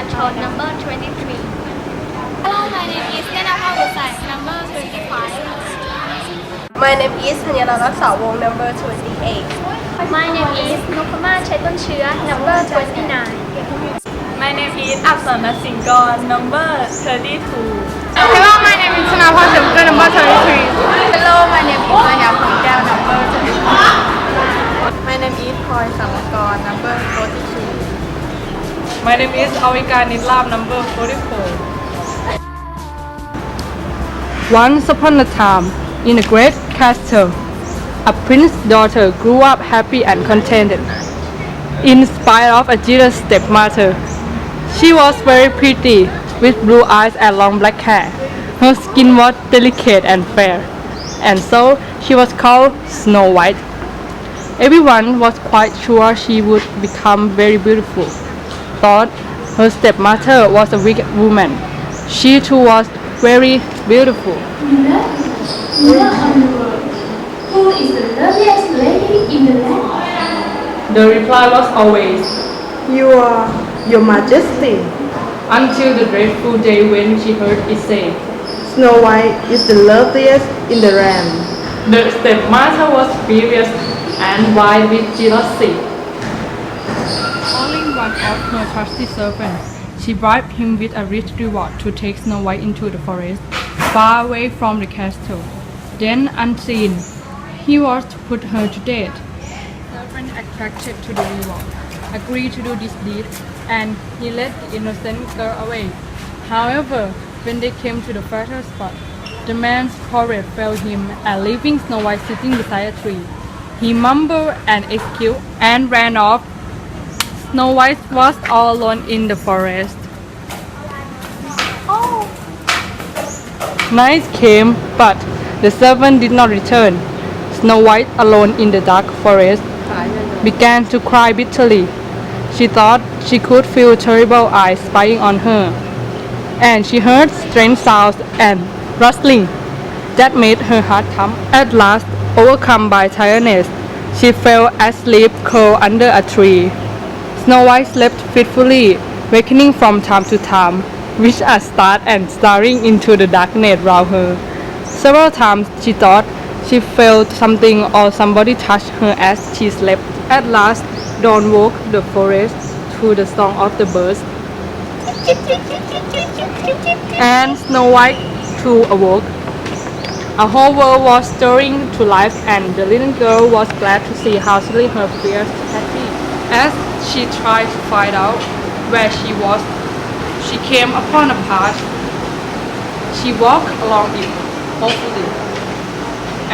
Pantone number 23. Hello, my name is Nenapha number 25. My name is ธัญรัตน์ รักษาวงศ์ number 28. My name is นพมาศ ชัยต้นเชื้อ number 29. My name is อักษรสิงห์กร number 32. Hello, my name is Thanaphor number 33. Hello, my name is ญยาณ พวงแก number 25. My name is พลอย สามกร number 42. My name is อวิกา นิตรลาภ number 44. Once upon a time, in a great castle, a prince's daughter grew up happy and contented. In spite of a jealous stepmother, she was very pretty, with blue eyes and long black hair. Her skin was delicate and fair, and so she was called Snow White. Everyone was quite sure she would become very beautiful. Thought her stepmother was a wicked woman. She too was very beautiful. Who is the loveliest lady in the land? The reply was always, You are Your Majesty. until the dreadful day when she heard it say, Snow White is the loveliest in the land. the stepmother was furious and wild with jealousy. Calling one of her trusty servants, she bribed him with a rich reward to take Snow White into the forest, far away from the castle. Then, unseen, he was to put her to death. The servant, attracted to the reward, agreed to do this deed, and he led the innocent girl away. However, when they came to the fatal spot, the man's courage failed him, and leaving Snow White sitting beside a tree, he mumbled an excuse and ran off. Snow White was all alone in the forest. Night came, but the servant did not return. Snow White, alone in the dark forest, began to cry bitterly. She thought she could feel terrible eyes spying on her, and she heard strange sounds and rustling that made her heart thump. At last, overcome by tiredness, she fell asleep curled under a tree. Snow White slept fitfully, wakening from time to time, with a start and staring into the darkness round her. Several times she thought she felt something or somebody touched her as she slept. At last, dawn woke the forest to the song of the birds, and Snow White too awoke. A whole world was stirring to life, and the little girl was glad to see how silly her fears had been. As she tried to find out where she was, she came upon a path. She walked along it hopefully,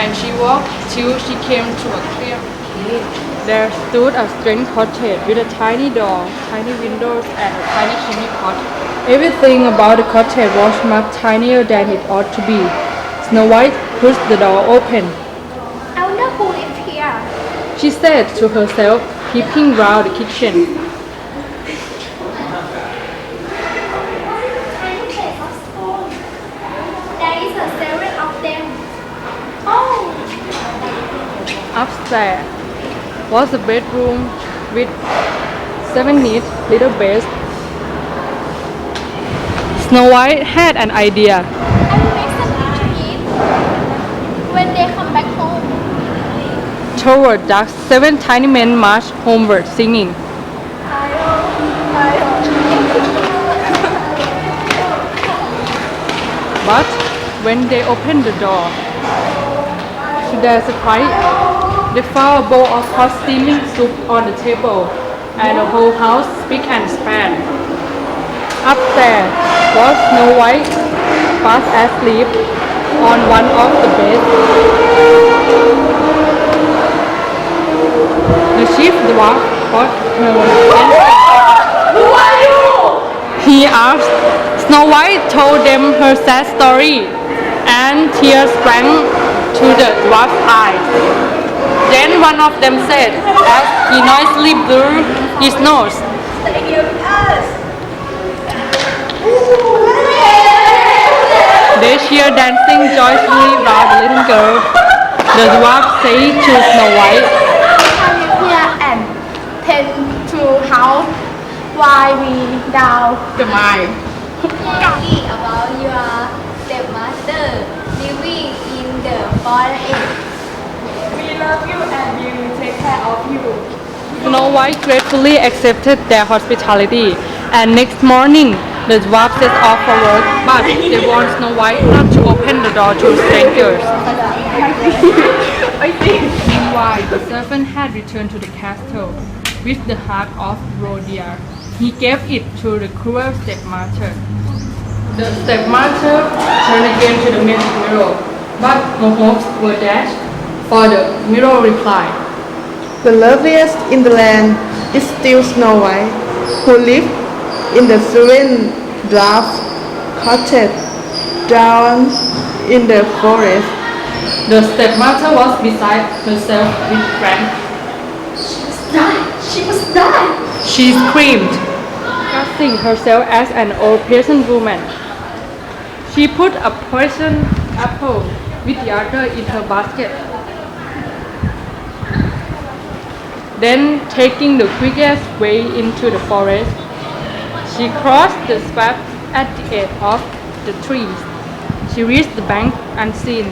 and she walked till she came to a clear place. There stood a strange cottage with a tiny door, tiny windows, and a tiny chimney pot. Everything about the cottage was much tinier than it ought to be. Snow White pushed the door open. I wonder who lives here. She said to herself, peeping round the kitchen. There is a seven of them. Upstairs was a bedroom with 7 neat little beds. Snow White had an idea. I will make something to eat when they come back home. Toward dusk, 7 tiny men marched homeward singing. But when they opened the door, to their surprise, they found a bowl of hot steaming soup on the table, and the whole house spick and span. Upstairs was Snow White, fast asleep on one of the beds. The chief dwarf got her attention. Who are you? He asked. Snow White told them her sad story, and tears sprang to the dwarf's eyes. Then one of them said, as he noisily blew his nose, They cheered, dancing joyfully round the little girl. The dwarf said to Snow White, Come here and tend to house why we down the mine. Thinking about your stepmother living in the forest. We love you and we will take care of you. Snow White gratefully accepted their hospitality, and next morning the dwarfs set off for work, but they warned Snow White not to open the door to strangers. Meanwhile, the servant had returned to the castle with the heart of Rhodia. He gave it to the cruel stepmother. The stepmother turned again to the magic mirror, but her hopes were dashed, for the mirror replied, The loveliest in the land is still Snow White, who lived in the serene dwarf cottage down in the forest. The stepmother was beside herself with rage. She must die. She screamed, casting herself as an old peasant woman. She put a poisoned apple with the other in her basket. Then, taking the quickest way into the forest, she crossed the swamp at the edge of the trees. She reached the bank unseen.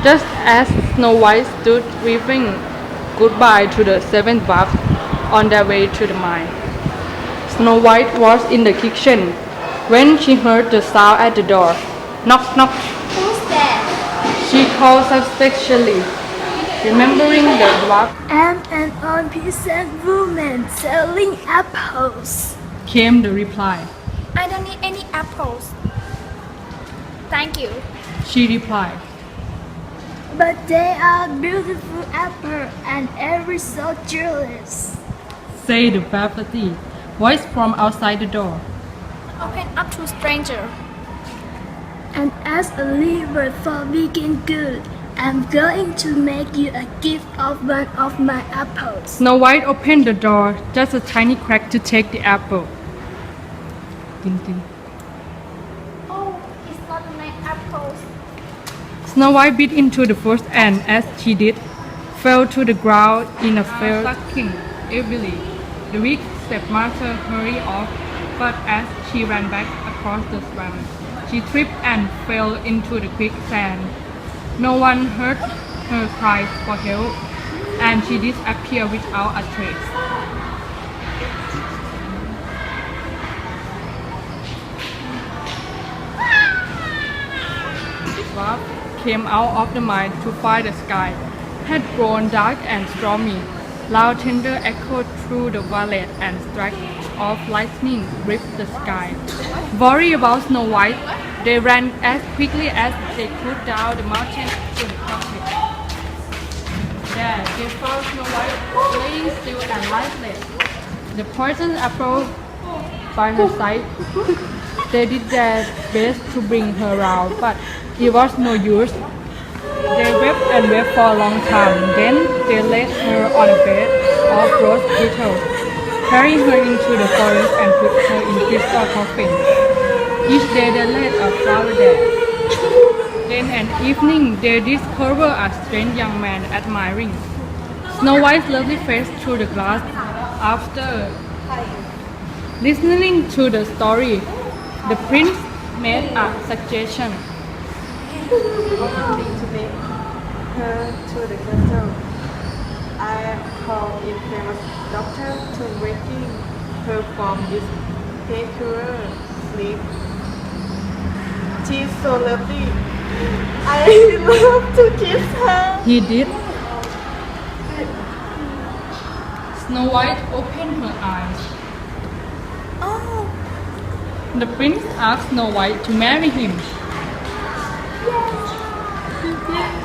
Just as Snow White stood waving goodbye to the seven dwarfs on their way to the mine. Snow White was in the kitchen when she heard the sound at the door. Knock, knock. Who's there? She called suspiciously, remembering the dwarf I'm an unpeasant woman selling apples. came the reply. I don't need any apples. Thank you. She replied, But they are beautiful apples and every so jealous. say the faculty, voice from outside the door. Open up to stranger. And as a reward for being good, I'm going to make you a gift of one of my apples. Snow White opened the door, just a tiny crack to take the apple. Ding, ding. Oh, it's not my apples. Snow White bit into the first and as she did, fell to the ground in a fear sucking evilly. The weak stepmother hurried off, but as she ran back across the swamp, she tripped and fell into the quicksand. No one heard her cries for help, and she disappeared without a trace. Dwarf came out of the mine to find the sky had grown dark and stormy. Loud thunder echoed through the valley and strikes of lightning ripped the sky. Worried about Snow White, they ran as quickly as they could down the mountain to the cottage. There, they found Snow White laying still and lifeless, the poisoned apple by her side. They did their best to bring her round, but it was no use. They wept and wept for a long time. Then they laid her on a bed of rose petals, carried her into the forest and put her in crystal coffins. Each day they laid a flower there. Then at evening they discovered a strange young man admiring Snow White's lovely face through the glass. After listening to the story, the prince made a suggestion. To make her to the castle. I called in famous doctor to waking her from this peculiar sleep. She's so lovely. I love to kiss her. He did. Snow White opened her eyes. Oh, The prince asked Snow White to marry him.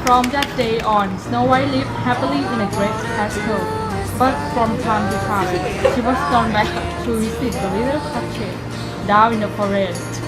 From that day on, Snow White lived happily in a great castle. But from time to time, she was gone back to visit the little cottage down in the forest.